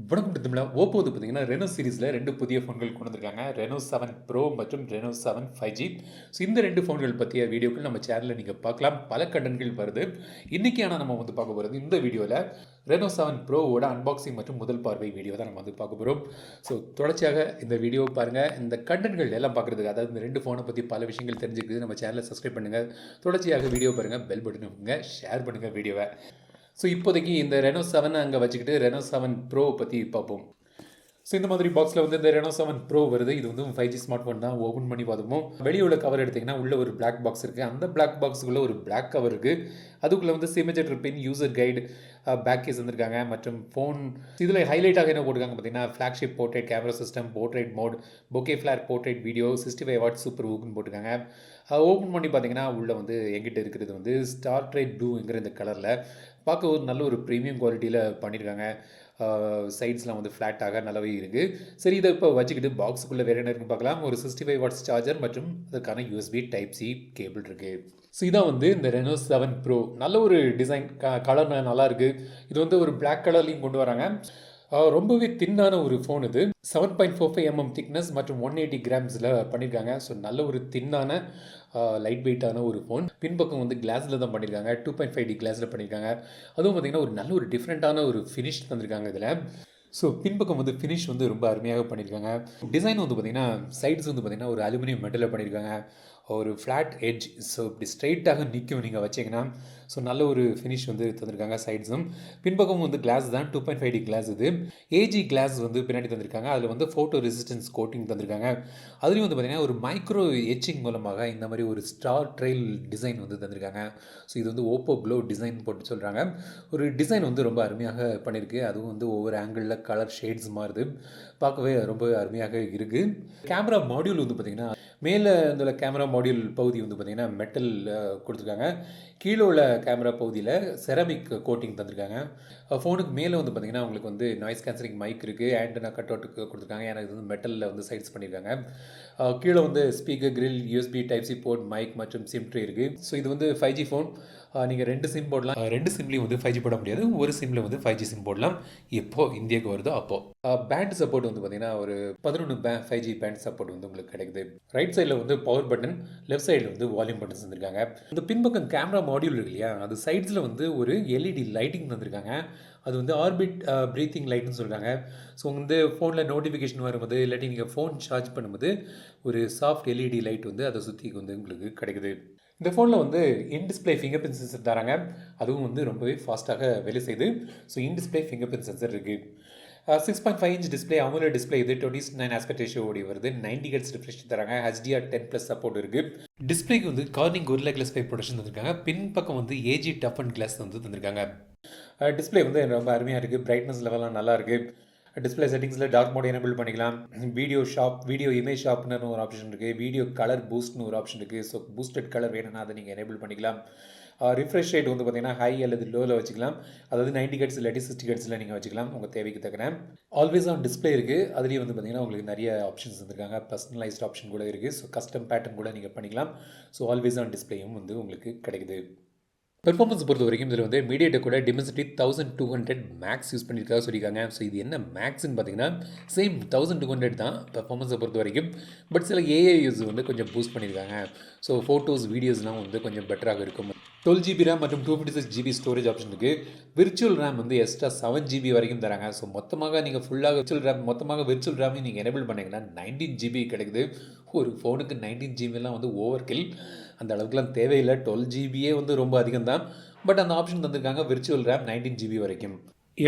வணக்கம் தமிழா. ஓப்போ வந்து பார்த்தீங்கன்னா ரெனோ சீரிஸில் 2 புதிய ஃபோன்கள் கொண்டு வந்திருக்காங்க. ரெனோ 7 ப்ரோ மற்றும் ரெனோ 7 5G. ஸோ இந்த 2 ஃபோன்கள் பற்றிய வீடியோக்கள் நம்ம சேனலில் நீங்கள் பார்க்கலாம். பல கண்டென்ட்கள் வருது. இன்றைக்கி ஆனால் நம்ம வந்து பார்க்க போகிறது இந்த வீடியோவில் ரெனோ 7 ப்ரோவோட அன்பாக்சிங் மற்றும் முதல் பார்வை வீடியோ தான் நம்ம வந்து பார்க்க போகிறோம். ஸோ தொடர்ச்சியாக இந்த வீடியோவை பாருங்கள். இந்த கண்டென்ட்கள் எல்லாம் பார்க்குறதுக்கு, அதாவது இந்த 2 ஃபோனை பற்றி பல விஷயங்கள் தெரிஞ்சுக்கிறது நம்ம சேனலை சப்ஸ்கிரைப் பண்ணுங்கள். தொடர்ச்சியாக வீடியோ பாருங்கள், பெல் பட்டன் வைங்க, ஷேர் பண்ணுங்கள் வீடியோவை. ஸோ இப்போதைக்கு இந்த ரெனோ 7 அங்கே வச்சுக்கிட்டு ரெனோ 7 ப்ரோ பற்றி பார்ப்போம். ஸோ இந்த மாதிரி பாக்ஸில் வந்து இந்த ரெனோ 7 ப்ரோ வருது. இது வந்து 5G ஸ்மார்ட் ஃபோன் தான். ஓப்பன் பண்ணி பார்த்துப்போம். வெளியே உள்ள கவர் எடுத்திங்கன்னா உள்ளே ஒரு பிளாக் பாக்ஸ் இருக்குது. அந்த பிளாக் பாக்ஸுக்குள்ளே ஒரு பிளாக் கவர் இருக்குது. அதுக்குள்ளே வந்து சிமேஜர் pin, user guide, back case வந்திருக்காங்க மற்றும் ஃபோன். இதில் ஹைலைட்டாக என்ன போட்டிருக்காங்க பார்த்தீங்கன்னா, flagship portrait camera system, portrait mode, bokeh flare portrait video, 65 watt super ஊக்குன்னு போட்டிருக்காங்க. ஓப்பன் பண்ணி பார்த்தீங்கன்னா உள்ளே வந்து எங்கிட்ட இருக்கிறது வந்து ஸ்டார் ட்ரைட் ப்ளூங்கிற இந்த கலரில் பார்க்க ஒரு நல்ல ஒரு ப்ரீமியம் குவாலிட்டியில் பண்ணியிருக்காங்க. சைட்ஸ்லாம் வந்து ஃப்ளாட்டாக நல்லாவே இருக்குது. சரி, இதை இப்போ வச்சுக்கிட்டு பாக்ஸுக்குள்ளே வேறு என்ன இருக்குன்னு பார்க்கலாம். ஒரு 65 வாட்ஸ் சார்ஜர் மற்றும் அதுக்கான USB டைப் சி கேபிள் இருக்குது. ஸோ இதான் வந்து இந்த ரெனோ 7 ப்ரோ. நல்ல ஒரு டிசைன், கலர் நல்லா இருக்குது. இது வந்து ஒரு பிளாக் கலர்லையும் கொண்டு வராங்க. ரொம்பவே தின்னான ஒரு ஃபோன். இது 7.45 mm திக்னஸ் மற்றும் 180 கிராம்ஸில் பண்ணியிருக்காங்க. ஸோ நல்ல ஒரு தின்னான லைட் வெயிட்டான ஒரு ஃபோன். பின்பக்கம் வந்து கிளாஸில் தான் பண்ணியிருக்காங்க. 2.5D கிளாஸில் பண்ணியிருக்காங்க. அதுவும் பார்த்திங்கன்னா ஒரு நல்ல ஒரு டிஃப்ரெண்ட்டான ஒரு ஃபினிஷ் தந்திருக்காங்க இதில். ஸோ பின்பக்கம் வந்து ஃபினிஷ் வந்து ரொம்ப அருமையாக பண்ணியிருக்காங்க. டிசைன் வந்து பார்த்திங்கன்னா சைட்ஸ் வந்து பார்த்திங்கன்னா ஒரு அலுமினியம் மெட்டலில் பண்ணியிருக்காங்க. ஒரு ஃப்ளாட் எட்ஜ். ஸோ இப்படி ஸ்ட்ரைட்டாக நிற்கும் நீங்கள் வச்சிங்கன்னா. ஸோ நல்ல ஒரு ஃபினிஷ் வந்து தந்திருக்காங்க சைட்ஸும். பின்பக்கம் வந்து கிளாஸ் தான், 2.5D கிளாஸ். இது ஏஜி கிளாஸ் வந்து பின்னாடி தந்திருக்காங்க. அதில் வந்து ஃபோட்டோ ரெசிஸ்டன்ஸ் கோட்டிங் தந்திருக்காங்க. அதுலேயும் வந்து பார்த்திங்கன்னா ஒரு மைக்ரோ எச்சிங் மூலமாக இந்த மாதிரி ஒரு ஸ்டார் ட்ரெயில் டிசைன் வந்து தந்திருக்காங்க. ஸோ இது வந்து ஓப்போ க்ளோ டிசைன் போட்டு சொல்கிறாங்க. ஒரு டிசைன் வந்து ரொம்ப அருமையாக பண்ணியிருக்கு. அதுவும் வந்து ஒவ்வொரு ஆங்கிளில் கலர் ஷேட்ஸ் மாறுது. பார்க்கவே ரொம்ப அருமையாக இருக்குது. கேமரா மாடியூல் வந்து பார்த்திங்கன்னா மேலே இந்த கேமரா மாடியூல் பகுதி வந்து பார்த்திங்கன்னா மெட்டல் கொடுத்துருக்காங்க. கீழே உள்ள கேமரா பகுதியில் செராமிக் கோட்டிங் தந்திருக்காங்க. ஃபோனுக்கு மேலே வந்து பார்த்திங்கன்னா உங்களுக்கு வந்து நாய்ஸ் கேன்சலிங் மைக் இருக்குது. ஆண்டனா கட் அவுட்டுக்கு கொடுத்துருக்காங்க. ஏன்னா இது வந்து மெட்டலில் வந்து சைட்ஸ் பண்ணியிருக்காங்க. கீழே வந்து speaker, grill, USB type C port, mic மற்றும் சிம் ட்ரே இருக்குது. ஸோ இது வந்து 5G ஃபோன். நீங்கள் 2 சிம் போடலாம். 2 சிம்லேயும் வந்து 5G போட முடியாது. ஒரு சிம்மில் வந்து 5G சிம் போடலாம். எப்போது இந்தியாவுக்கு வருதோ அப்போது. பேண்ட் சப்போர்ட் வந்து பார்த்திங்கன்னா ஒரு 11 5G பேண்ட் சப்போர்ட் வந்து உங்களுக்கு கிடைக்குது. ரைட் சைடில் வந்து பவர் பட்டன், லெஃப்ட் சைடில் வந்து வால்யூம் பட்டன்ஸ் தந்திருக்காங்க. இந்த பின்பக்கம் கேமரா மாடியூல் இருக்கு இல்லையா, அது சைட்ஸில் வந்து ஒரு LED லைட்டிங் தந்திருக்காங்க. அது வந்து ஆர்பிட் ப்ரீத்திங் லைட்னு சொல்கிறாங்க. ஸோ வந்து ஃபோனில் நோட்டிஃபிகேஷன் வரும்போது, இல்லாட்டி நீங்கள் ஃபோன் சார்ஜ் பண்ணும்போது ஒரு சாஃப்ட் LED லைட் வந்து அதை சுற்றி வந்து உங்களுக்கு கிடைக்குது. இந்த ஃபோனில் வந்து in display finger print sensor தராங்க. அதுவும் வந்து ரொம்பவே ஃபாஸ்ட்டாக வேலை செய்யுது. So in display finger print sensor இருக்குது. 6.5 இன்ச் டிஸ்பிளே, AMOLED டிஸ்பிளே. இது 29 ஆஸ்பெக்ட் ரேஷியோ ஓடி வருது. 90 ஹெர்ட்ஸ் ரிஃப்ரெஷ் தராங்க. HDR10+ சப்போர்ட் இருக்குது. டிஸ்பிளேக்கு வந்து கார்னிங் Gorilla Glass 5 ப்ரொடக்ஷன் தந்திருக்காங்க. பின் பக்கம் வந்து ஏஜி டஃப் அண்ட் கிளாஸ் வந்து தந்திருக்காங்க. டிஸ்பிளே வந்து ரொம்ப அருமையாக இருக்குது. பிரைட்னஸ் லெவலாம் நல்லா இருக்குது. டிஸ்பிளே செட்டிங்ஸில் டார்க் மோட் எனேபிள் பண்ணிக்கலாம். வீடியோ இமேஜ் ஷாப்னு ஒரு ஆப்ஷன் இருக்குது. வீடியோ கலர் பூஸ்ட்னு ஒரு ஆப்ஷன் இருக்குது. ஸோ பூஸ்டட் கலர் வேணும்னா அதை நீங்கள் எனேபிள் பண்ணிக்கலாம். ரிஃப்ரெஷ் ரேட் வந்து பார்த்திங்கன்னா ஹை அல்லது லோவில் வச்சுக்கலாம். அதாவது 90 ஹெர்ட்ஸ் இல்லாட்டி 60 ஹெர்ட்ஸில் நீங்கள் வச்சுக்கலாம் உங்கள் தேவைக்கு தக்கன. ஆல்வேஸ் ஆன் டிஸ்பிளே இருக்குது. அதுலேயும் வந்து பார்த்திங்கன்னா உங்களுக்கு நிறைய ஆப்ஷன்ஸ் வந்துருக்காங்க. பர்சனலைஸ்ட் ஆப்ஷன் கூட இருக்குது. ஸோ கஸ்டம் பேட்டர்ன் கூட நீங்கள் பண்ணிக்கலாம். ஸோ ஆல்வேஸ் ஆன் டிஸ்பிளேயும் வந்து உங்களுக்கு கிடைக்குது. பெர்ஃபார்மன்ஸ் பொறுத்த வரைக்கும் இதில் வந்து மீடியாடெக் கூட டிமென்சிட்டி 1200 மேக்ஸ் யூஸ் பண்ணியிருக்காக சொல்லியிருக்காங்க. ஸோ இது என்ன மேக்ஸ்ன்னு பார்த்தீங்கன்னா சேம் 1200 தான் பெர்ஃபார்மன்ஸை பொறுத்த வரைக்கும். பட் சில ஏஐ யூஸ் வந்து கொஞ்சம் பூஸ்ட் பண்ணியிருக்காங்க. ஸோ ஃபோட்டோஸ், வீடியோஸ்லாம் வந்து கொஞ்சம் பெட்டராக இருக்கும். 12GB ரேம் மற்றும் 256GB ஸ்டோரேஜ் ஆப்ஷன் இருக்குது. விர்ச்சுவல் ரேம் வந்து எக்ஸ்ட்ரா 7GB வரைக்கும் தராங்க. ஸோ மொத்தமாக நீங்கள் ஃபுல்லாக விர்ச்சுவல் ரேம் நீங்கள் எனேபிள் பண்ணிங்கன்னா 19GB கிடைக்குது. ஒரு ஃபோனுக்கு 19GBலாம் வந்து ஓவர் கில். அந்த அளவுக்குலாம் தேவையில்லை. 12GBயே வந்து ரொம்ப அதிகம் தான். பட் அந்த ஆப்ஷன் தந்திருக்காங்க. விர்ச்சுவல் ரேம் 19GB வரைக்கும்.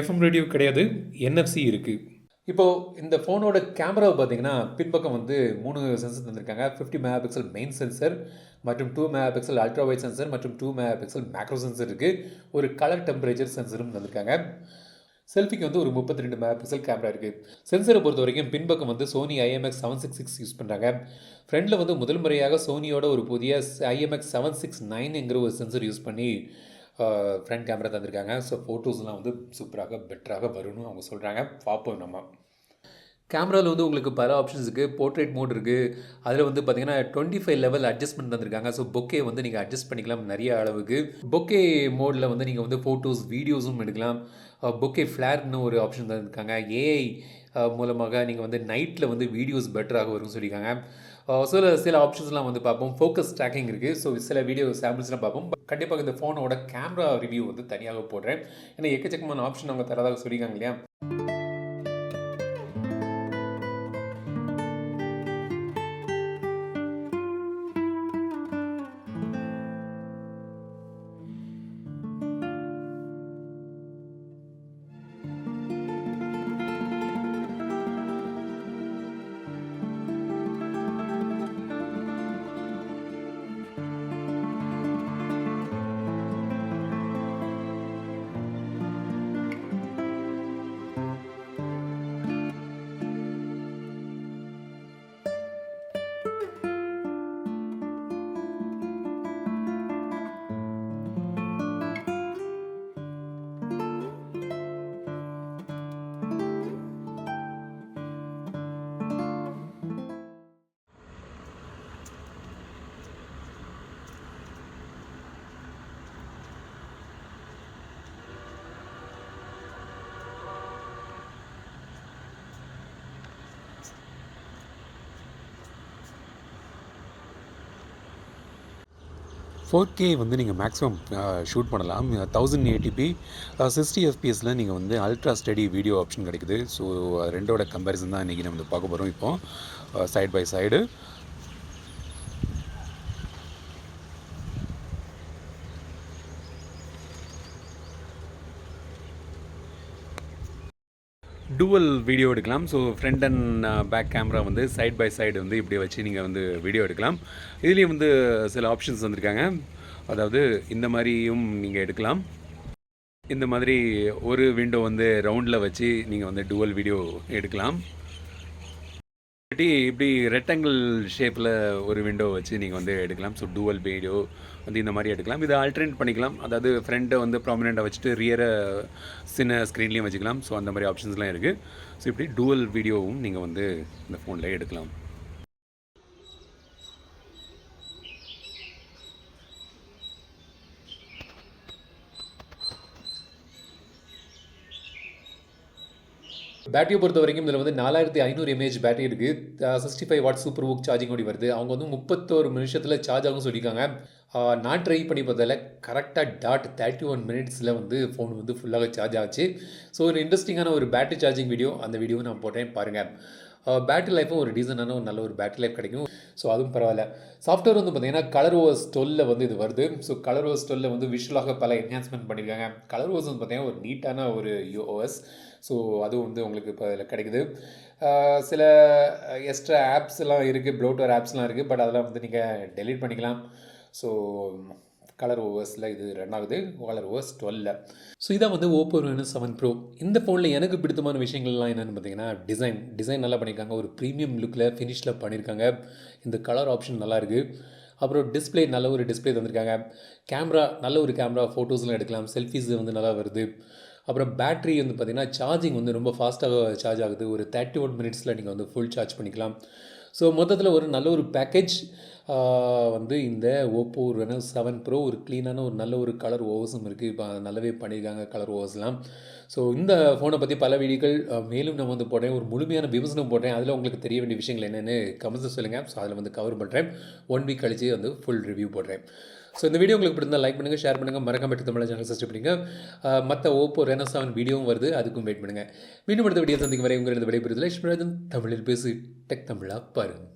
FM ரேடியோ கிடையாது. NFC இருக்குது. இப்போது இந்த ஃபோனோட கேமராவை பார்த்தீங்கன்னா பின்பக்கம் வந்து 3 சென்சர் தந்திருக்காங்க. 50 மெகா பிக்சல் மெயின் சென்சர் மற்றும் 2 mega pixel ultra wide sensor மற்றும் 2 மெகா பிக்சல் மேக்ரோ சென்சர் இருக்குது. ஒரு கலர் டெம்பரேச்சர் சென்சரும் தந்திருக்காங்க. செல்ஃபிக்கு வந்து ஒரு 32 மெகா பிக்சல் கேமரா இருக்குது. சென்சரை பொறுத்த வரைக்கும் பின்பக்கம் வந்து சோனி IMX766 யூஸ் பண்ணுறாங்க. ஃப்ரண்டில் வந்து முதல் முறையாக சோனியோட ஒரு புதிய IMX769ங்கிற ஒரு சென்சர் யூஸ் பண்ணி ஃப்ரண்ட் கேமரா தந்திருக்காங்க. ஸோ ஃபோட்டோஸ்லாம் வந்து சூப்பராக பெட்டராக வரும்னு அவங்க சொல்கிறாங்க. பார்ப்போம் நம்ம. கேமராவில் வந்து உங்களுக்கு பல ஆப்ஷன்ஸ் இருக்குது. போர்ட்ரேட் மோட் இருக்குது. அதில் வந்து பார்த்தீங்கன்னா 25 லெவல் அட்ஜஸ்ட்மெண்ட் தந்திருக்காங்க. ஸோ பொக்கே வந்து நீங்கள் அட்ஜஸ்ட் பண்ணிக்கலாம் நிறைய அளவுக்கு. பொக்கே மோடில் வந்து நீங்கள் வந்து ஃபோட்டோஸ் வீடியோஸும் எடுக்கலாம். பொக்கே ஃப்ளேர்னு ஒரு ஆப்ஷன் தந்திருக்காங்க. ஏஐ மூலமாக நீங்கள் வந்து நைட்டில் வந்து வீடியோஸ் பெட்டராக வரும்னு சொல்லியிருக்காங்க. சில ஆப்ஷன்ஸ்லாம் வந்து பார்ப்போம். ஃபோக்கஸ் ட்ராக்கிங் இருக்குது. ஸோ சில வீடியோ சாம்பிள்ஸ்லாம் பார்ப்போம். கண்டிப்பாக இந்த ஃபோனோட கேமரா ரிவ்யூ வந்து தனியாக போடுறேன். ஏன்னா எக்கச்சக்கமான ஆப்ஷன் அவங்க தரதாக சொல்லியிருக்காங்க இல்லையா. ஃபோர் கே வந்து நீங்கள் மேக்ஸிமம் ஷூட் பண்ணலாம். 1080p 60 எஃப்பிஎஸில் நீங்கள் வந்து அல்ட்ரா ஸ்டடி வீடியோ ஆப்ஷன் கிடைக்குது. ஸோ ரெண்டோட கம்பேரிசன் தான் இன்றைக்கி நம்ம பார்க்க போகிறோம். இப்போது side by side dual video எடுக்கலாம். So front and back camera வந்து சைட் பை சைடு வந்து இப்படி வச்சு நீங்கள் வந்து வீடியோ எடுக்கலாம். இதுலேயும் வந்து சில ஆப்ஷன்ஸ் வந்திருக்காங்க. அதாவது இந்த மாதிரியும் நீங்கள் எடுக்கலாம். இந்த மாதிரி ஒரு விண்டோ வந்து ரவுண்டில் வச்சு நீங்கள் வந்து டூவல் வீடியோ எடுக்கலாம். இப்படி ரெக்டாங்கிள் ஷேப்பில் ஒரு விண்டோ வச்சு நீங்கள் வந்து எடுக்கலாம். ஸோ டூவல் வீடியோ வந்து இந்த மாதிரி எடுக்கலாம். இதை ஆல்டர்னேட் பண்ணிக்கலாம். அதாவது ஃப்ரண்ட்டை வந்து ப்ராமினெண்ட்டாக வச்சுட்டு ரியரை சின்ன ஸ்க்ரீன்லேயும் வச்சுக்கலாம். ஸோ அந்த மாதிரி ஆப்ஷன்ஸ்லாம் இருக்குது. ஸோ இப்படி டூவல் வீடியோவும் நீங்கள் வந்து இந்த ஃபோனில் எடுக்கலாம். பேட்டரியை பொறுத்த வரைக்கும் இதில் வந்து 4500 mAh பேட்டரி இருக்குது. 65 வாட் சூப்பர் ஊக் சார்ஜிங் ஓடி வருது. அவங்க வந்து 31 நிமிஷத்தில் சார்ஜ் ஆகும் சொல்லியிருக்காங்க. நான் ட்ரை பண்ணி பார்த்ததில் கரெக்டாக 31 மினிட்ஸில் வந்து ஃபோன் வந்து ஃபுல்லாக சார்ஜ் ஆச்சு. ஸோ ஒரு இன்ட்ரெஸ்டிங்கான ஒரு பேட்டரி சார்ஜிங் வீடியோ, அந்த வீடியோவை நான் போட்டேன் பாருங்கள். பேட்டரி லைஃப்பும் ஒரு டீசெண்டான ஒரு நல்ல ஒரு பேட்டரி லைஃப் கிடைக்கும். ஸோ அதுவும் பரவாயில்ல. சாஃப்ட்வேர் வந்து பார்த்திங்கன்னா ColorOS 12 வந்து இது வருது. ஸோ ColorOS 12 வந்து விஷுவலாக பல என்ஹான்ஸ்மெண்ட் பண்ணியிருக்காங்க. ColorOS வந்து பார்த்திங்கன்னா ஒரு நீட்டான ஒரு OS. ஸோ அதுவும் வந்து உங்களுக்கு இப்போ இதில் கிடைக்குது. சில எக்ஸ்ட்ரா ஆப்ஸ்லாம் இருக்குது, ப்ளோட்டர் ஆப்ஸ்லாம் இருக்குது. பட் அதெல்லாம் வந்து நீங்கள் டெலீட் பண்ணிக்கலாம். ஸோ ColorOSல இது ரன் ஆகுது, ColorOS 12. ஸோ இதான் வந்து Oppo Reno 7 Pro. இந்த ஃபோனில் எனக்கு பிடித்தமான விஷயங்கள்லாம் என்னென்னு பார்த்தீங்கன்னா டிசைன் நல்லா பண்ணியிருக்காங்க. ஒரு ப்ரீமியம் லுக்கில் ஃபினிஷில் பண்ணியிருக்காங்க. இந்த கலர் ஆப்ஷன் நல்லாயிருக்கு. அப்புறம் டிஸ்பிளே நல்ல ஒரு டிஸ்பிளே தந்திருக்காங்க. கேமரா நல்ல ஒரு கேமரா, ஃபோட்டோஸ்லாம் எடுக்கலாம். செல்ஃபீஸ் வந்து நல்லா வருது. அப்புறம் பேட்ரி வந்து பார்த்திங்கன்னா சார்ஜிங் வந்து ரொம்ப ஃபாஸ்ட்டாக சார்ஜ் ஆகுது. ஒரு 31 மினிட்ஸில் நீங்கள் வந்து ஃபுல் சார்ஜ் பண்ணிக்கலாம். ஸோ மொத்தத்தில் ஒரு நல்ல ஒரு பேக்கேஜ் வந்து இந்த Oppo Reno 7 Pro. ஒரு க்ளீனான ஒரு நல்ல ஒரு கலர் ஓவர்ஸும் இருக்குது. இப்போ நல்லாவே பண்ணியிருக்காங்க கலர் ஓவர்ஸ்லாம். ஸோ இந்த ஃபோனை பற்றி பல வீடியோக்கள் மேலும் நான் வந்து போட்டேன். ஒரு முழுமையான விமர்சனம் போட்டேன். அதில் உங்களுக்கு தெரிய வேண்டிய விஷயங்கள் என்னென்னு கமெண்ட்ஸில் சொல்லுங்கள். ஸோ அதில் வந்து கவர் பண்ணுறேன். 1 வீக் கழிச்சு வந்து ஃபுல் ரிவ்யூ போடுறேன். ஸோ இந்த வீடியோ உங்களுக்கு பிடிச்சிருந்தால் லைக் பண்ணுங்கள், ஷேர் பண்ணுங்கள், மறக்காம தமிழ் சேனல் சப்ஸ்கிரைப் பண்ணுங்கள். மற்ற Oppo Reno 7 வீடியோவும் வருது, அதுக்கும் வெயிட் பண்ணுங்கள். மீண்டும் அடுத்த வீடியோ சந்திக்கும் வரை உங்களிடம் விடைபெறுதல் தமிழில் பேசி டெக் தமிழாக பாருங்கள்.